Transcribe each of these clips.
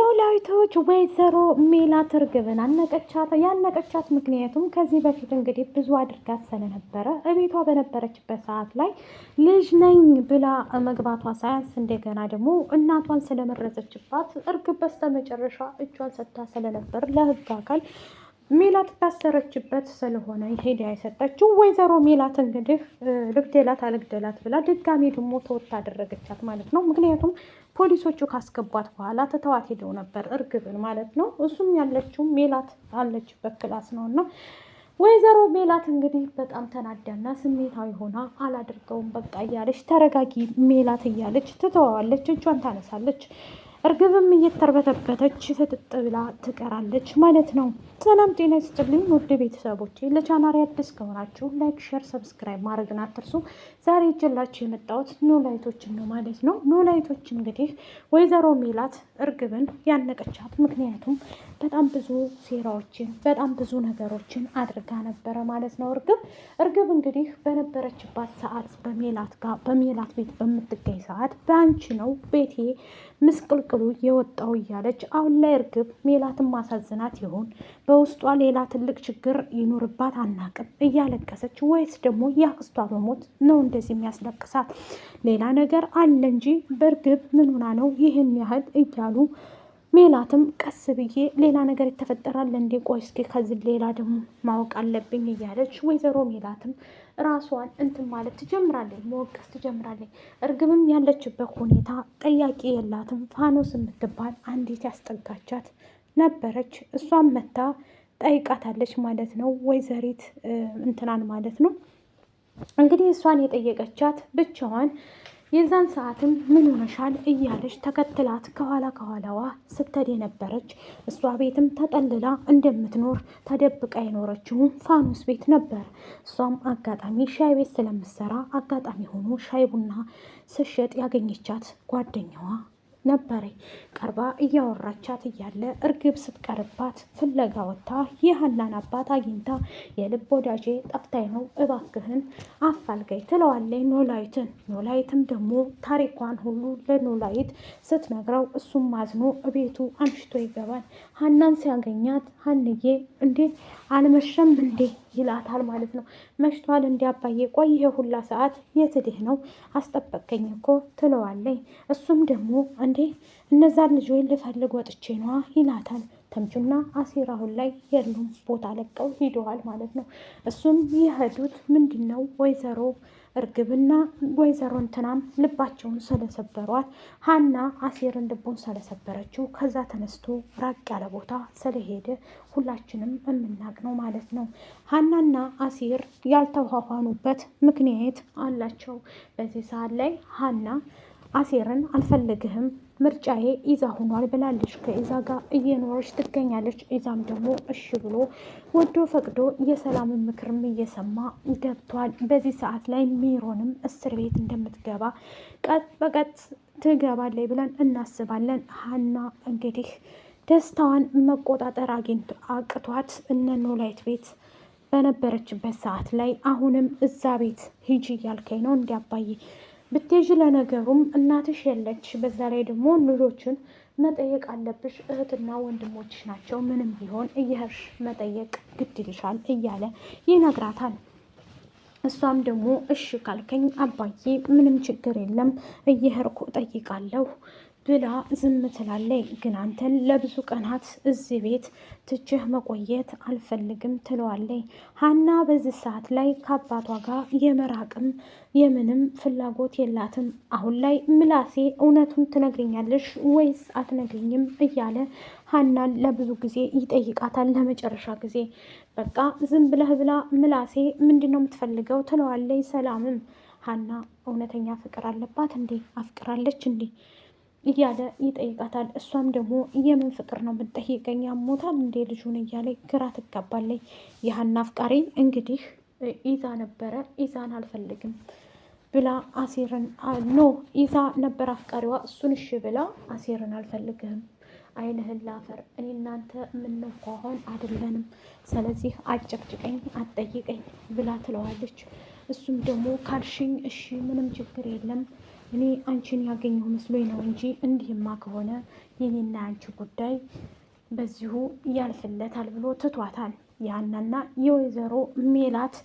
ኖላዊቶች ወይዘሮ ሜላት እርግብን አነቀቻት። ያነቀቻት ምክንያቱም ከዚህ በፊት እንግዲህ ብዙ አድርጋት ስለነበረ እቤቷ በነበረችበት ሰዓት ላይ ልጅ ነኝ ብላ መግባቷ ሳያንስ እንደገና ደግሞ እናቷን ስለመረዘችባት እርግብ በስተመጨረሻ እጇን ሰጥታ ስለነበር ለህግ አካል ሜላት ታሰረችበት ስለሆነ ሄዳ የሰጠችው ወይዘሮ ሜላት እንግዲህ ልግደላት አልግደላት ብላ ድጋሜ ደግሞ ተወት አደረገቻት ማለት ነው። ምክንያቱም ፖሊሶቹ ካስገቧት በኋላ ትተዋት ሄደው ነበር እርግብን ማለት ነው። እሱም ያለችው ሜላት አለችበት ክላስ ነው እና ወይዘሮ ሜላት እንግዲህ በጣም ተናዳና ስሜታዊ ሆና አላድርገውም በቃ እያለች ተረጋጊ ሜላት እያለች ትተዋዋለች፣ እጇን ታነሳለች። እርግብም እየተርበተበተች ፍጥጥ ብላ ትቀራለች ማለት ነው። ሰላም ጤና ይስጥልኝ ውድ ቤተሰቦቼ፣ ለቻናሌ አዲስ ከሆናችሁ ላይክ፣ ሼር፣ ሰብስክራይብ ማድረግን አትርሱ። ዛሬ ይዤላችሁ የመጣሁት ኖላዊቶችን ነው ማለት ነው። ኖላዊቶች እንግዲህ ወይዘሮ ሜላት እርግብን ያነቀቻት ምክንያቱም በጣም ብዙ ሴራዎችን በጣም ብዙ ነገሮችን አድርጋ ነበረ ማለት ነው። እርግብ እንግዲህ በነበረችባት ሰዓት በሜላት ቤት በምትገኝ ሰዓት በአንቺ ነው ቤቴ ምስቅልቅሉ የወጣው እያለች አሁን ላይ እርግብ ሜላትን ማሳዝናት ይሆን በውስጧ ሌላ ትልቅ ችግር ይኖርባት አናቅም እያለቀሰች ወይስ ደግሞ የአክስቷ በሞት ነው እንደዚህ የሚያስለቅሳት ሌላ ነገር አለ እንጂ በእርግብ ምን ሆና ነው ይህን ያህል እያሉ ሜላትም ቀስ ብዬ ሌላ ነገር ይተፈጠራል እንዴ? ቆይ እስኪ ከዚህ ሌላ ደግሞ ማወቅ አለብኝ እያለች ወይዘሮ ሜላትም ራሷን እንትን ማለት ትጀምራለች፣ መወቀስ ትጀምራለች። እርግብም ያለችበት ሁኔታ ጠያቂ የላትም። ፋኖስ የምትባል አንዲት ያስጠጋቻት ነበረች። እሷም መታ ጠይቃታለች ማለት ነው። ወይዘሪት እንትናን ማለት ነው እንግዲህ እሷን የጠየቀቻት ብቻዋን የዛን ሰዓትም ምን ሆነሻል እያለች ተከትላት ከኋላዋ ስትሄድ የነበረች እሷ ቤትም ተጠልላ እንደምትኖር ተደብቃ የኖረችው ፋኖስ ቤት ነበር። እሷም አጋጣሚ ሻይ ቤት ስለምትሰራ አጋጣሚ ሆኖ ሻይ ቡና ስሸጥ ያገኘቻት ጓደኛዋ ነበረ። ቀርባ እያወራቻት እያለ እርግብ ስትቀርባት ፍለጋ ወጥታ የሀናን አባት አግኝታ የልብ ወዳጄ ጠፍታኝ ነው እባክህን አፋልጋይ ትለዋለች ኖላዊትን። ኖላዊትም ደግሞ ታሪኳን ሁሉ ለኖላዊት ስትነግረው እሱም ማዝኖ እቤቱ አምሽቶ ይገባል። ሀናን ሲያገኛት ሀንዬ እንዴ አልመሸም እንዴ ይላታል ማለት ነው። መሽቷል እንዲ አባዬ፣ ቆይ ይሄ ሁላ ሰዓት የትድህ ነው አስጠበቀኝ እኮ ትለዋለች። እሱም ደግሞ እንዴ እነዛን ልጆች ልፈልግ ወጥቼ ነዋ ይላታል። ተምቹና አሲር አሁን ላይ የሉም፣ ቦታ ለቀው ሂደዋል ማለት ነው። እሱም የሄዱት ምንድን ነው ወይዘሮ እርግብና ወይዘሮ እንትናም ልባቸውን ስለሰበሯት ሀና አሲርን ልቡን ስለሰበረችው ከዛ ተነስቶ ራቅ ያለ ቦታ ስለሄደ ሁላችንም የምናቅ ነው ማለት ነው። ሀናና አሲር ያልተዋዋኑበት ምክንያት አላቸው። በዚህ ሰዓት ላይ ሀና አሲርን አልፈልግህም ምርጫዬ ኢዛ ሆኗል ብላለች። ከኢዛ ጋር እየኖረች ትገኛለች። ኢዛም ደግሞ እሺ ብሎ ወዶ ፈቅዶ የሰላምን ምክርም እየሰማ ገብቷል። በዚህ ሰዓት ላይ ሜሮንም እስር ቤት እንደምትገባ ቀጥ በቀጥ ትገባለች ብለን እናስባለን። ሀና እንግዲህ ደስታዋን መቆጣጠር አቅቷት እነ ኖላዊት ቤት በነበረችበት ሰዓት ላይ አሁንም እዛ ቤት ሂጂ እያልከኝ ነው እንዲያባዬ ብትሄጂ ለነገሩም እናትሽ የለች፣ በዛ ላይ ደግሞ ልጆችን መጠየቅ አለብሽ፣ እህትና ወንድሞችሽ ናቸው፣ ምንም ቢሆን እየሄድሽ መጠየቅ ግድ ይልሻል እያለ ይነግራታል። እሷም ደግሞ እሺ ካልከኝ አባዬ ምንም ችግር የለም እየሄድኩ እጠይቃለሁ ብላ ዝም ትላለች። ግን አንተን ለብዙ ቀናት እዚህ ቤት ትችህ መቆየት አልፈልግም ትለዋለች። ሀና በዚህ ሰዓት ላይ ከአባቷ ጋር የመራቅም የምንም ፍላጎት የላትም። አሁን ላይ ምላሴ እውነቱን ትነግረኛለሽ ወይስ አትነግሪኝም እያለ ሀናን ለብዙ ጊዜ ይጠይቃታል። ለመጨረሻ ጊዜ በቃ ዝም ብለህ ብላ ምላሴ ምንድን ነው የምትፈልገው ትለዋለች። ሰላምም ሀና እውነተኛ ፍቅር አለባት እንዴ አፍቅራለች እንዴ እያለ ይጠይቃታል። እሷም ደግሞ የምን ፍቅር ነው የምትጠይቀኝ? ያሞታል እንዴ ልጁን እያለ ግራ ትጋባለች። የሀና አፍቃሪ እንግዲህ ኢዛ ነበረ። ኢዛን አልፈልግም ብላ አሲርን ኢዛ ነበር አፍቃሪዋ። እሱን እሺ ብላ አሲርን አልፈልግህም፣ አይንህን ላፈር፣ እኔ እናንተ የምንኳኋን አይደለንም፣ ስለዚህ አጨቅጭቀኝ አትጠይቀኝ ብላ ትለዋለች። እሱም ደግሞ ካልሽኝ እሺ ምንም ችግር የለም እኔ አንቺን ያገኘሁ መስሎኝ ነው እንጂ እንዲህማ ከሆነ የኔና አንቺ ጉዳይ በዚሁ ያልፍለታል ብሎ ትቷታል። ያናና የወይዘሮ ሜላት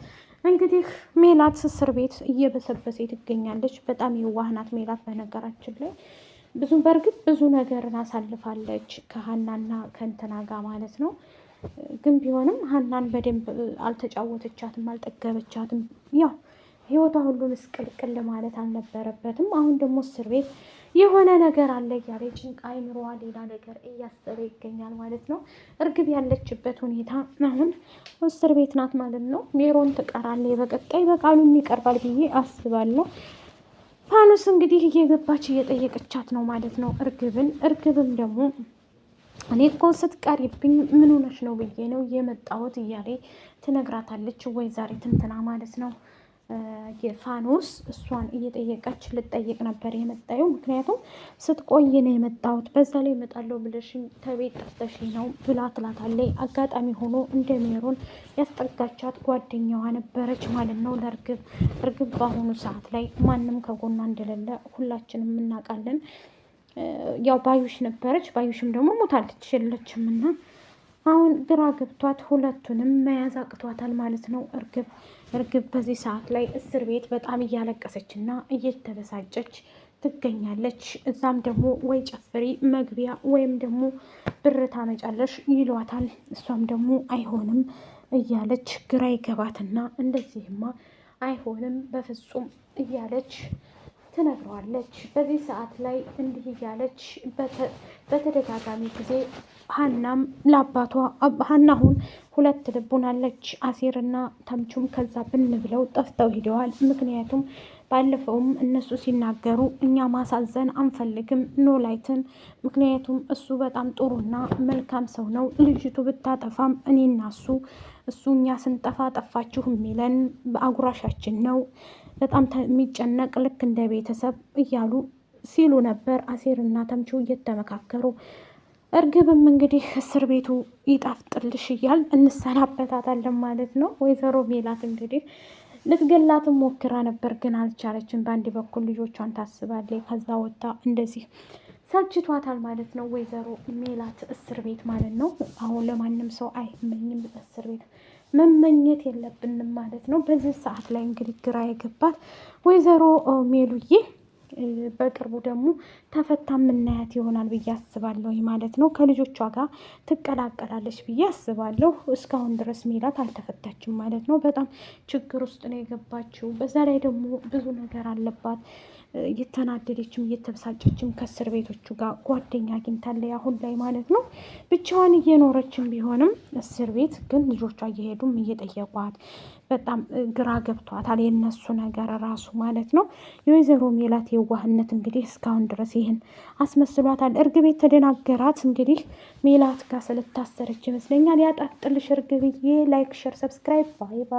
እንግዲህ ሜላት እስር ቤት እየበሰበሰ ትገኛለች። በጣም የዋህናት ሜላት በነገራችን ላይ በእርግጥ ብዙ ነገርን አሳልፋለች ከሀናና ከእንትና ጋር ማለት ነው። ግን ቢሆንም ሀናን በደንብ አልተጫወተቻትም፣ አልጠገበቻትም። ያው ህይወቷ ሁሉ ምስቅልቅል ማለት አልነበረበትም። አሁን ደግሞ እስር ቤት የሆነ ነገር አለ እያለ ጭንቃ አይምሮዋ ሌላ ነገር እያሰበ ይገኛል ማለት ነው። እርግብ ያለችበት ሁኔታ አሁን እስር ቤት ናት ማለት ነው። ሜሮን ትቀራለች፣ በቀጣይ በቃሉም ይቀርባል ብዬ አስባለሁ። ፋኑስ እንግዲህ እየገባች እየጠየቀቻት ነው ማለት ነው እርግብም ደግሞ እኔ እኮ ስትቀሪብኝ ምን ሆነሽ ነው ብዬ ነው የመጣሁት እያለ ትነግራታለች። ወይዘሪት እንትና ማለት ነው የፋኖስ እሷን እየጠየቀች ልጠይቅ ነበር የመጣየው፣ ምክንያቱም ስትቆይ ነው የመጣሁት፣ በዛ ላይ እመጣለሁ ብለሽኝ ተቤት ጠፍተሽኝ ነው ብላ ትላታለች። አጋጣሚ ሆኖ እንደ ሜሮን ያስጠጋቻት ጓደኛዋ ነበረች ማለት ነው ለእርግብ። እርግብ በአሁኑ ሰዓት ላይ ማንም ከጎኗ እንደሌለ ሁላችንም እናውቃለን። ያው ባዩሽ ነበረች፣ ባዩሽም ደግሞ ሞታለች የለችም እና አሁን ግራ ገብቷት ሁለቱንም መያዝ አቅቷታል ማለት ነው። እርግብ በዚህ ሰዓት ላይ እስር ቤት በጣም እያለቀሰች እና እየተበሳጨች ትገኛለች። እዛም ደግሞ ወይ ጨፍሪ መግቢያ ወይም ደግሞ ብር ታመጫለሽ ይሏታል። እሷም ደግሞ አይሆንም እያለች ግራ ይገባትና እንደዚህማ አይሆንም በፍጹም እያለች ትነግረዋለች። በዚህ ሰዓት ላይ እንዲህ እያለች በተደጋጋሚ ጊዜ ሀናም ለአባቷ ሀና አሁን ሁለት ልብ ሆናለች። አሴርና ተምቹም ከዛ ብን ብለው ጠፍተው ሂደዋል። ምክንያቱም ባለፈውም እነሱ ሲናገሩ እኛ ማሳዘን አንፈልግም ኖላይትን፣ ምክንያቱም እሱ በጣም ጥሩና መልካም ሰው ነው። ልጅቱ ብታጠፋም እኔና እሱ እኛ ስንጠፋ ጠፋችሁ የሚለን አጉራሻችን ነው፣ በጣም የሚጨነቅ ልክ እንደ ቤተሰብ እያሉ ሲሉ ነበር አሴርና ተምቹ እየተመካከሩ። እርግብም እንግዲህ እስር ቤቱ ይጣፍጥልሽ እያል እንሰናበታታለን ማለት ነው። ወይዘሮ ሜላት እንግዲህ ልትገላትም ሞክራ ነበር ግን አልቻለችም። በአንድ በኩል ልጆቿን ታስባለች፣ ከዛ ወጥታ እንደዚህ ሰልችቷታል ማለት ነው ወይዘሮ ሜላት እስር ቤት ማለት ነው። አሁን ለማንም ሰው አይመኝም እስር ቤት መመኘት የለብንም ማለት ነው። በዚህ ሰዓት ላይ እንግዲህ ግራ የገባት ወይዘሮ ሜሉዬ በቅርቡ ደግሞ ተፈታ የምናያት ይሆናል ብዬ አስባለሁ ማለት ነው። ከልጆቿ ጋር ትቀላቀላለች ብዬ አስባለሁ። እስካሁን ድረስ ሜላት አልተፈታችም ማለት ነው። በጣም ችግር ውስጥ ነው የገባችው። በዛ ላይ ደግሞ ብዙ ነገር አለባት። እየተናደደችም እየተበሳጨችም ከእስር ቤቶቹ ጋር ጓደኛ አግኝታለች አሁን ላይ ማለት ነው። ብቻዋን እየኖረችም ቢሆንም እስር ቤት ግን ልጆቿ እየሄዱም እየጠየቋት በጣም ግራ ገብቷታል የነሱ ነገር ራሱ ማለት ነው። የወይዘሮ ሜላት የዋህነት እንግዲህ እስካሁን ድረስ ይህን አስመስሏታል። እርግብ የተደናገራት እንግዲህ ሜላት ጋር ስለታሰረች ይመስለኛል። ያጣፍጥልሽ እርግብዬ። ላይክ፣ ሸር፣ ሰብስክራይብ። ባይ ባይ።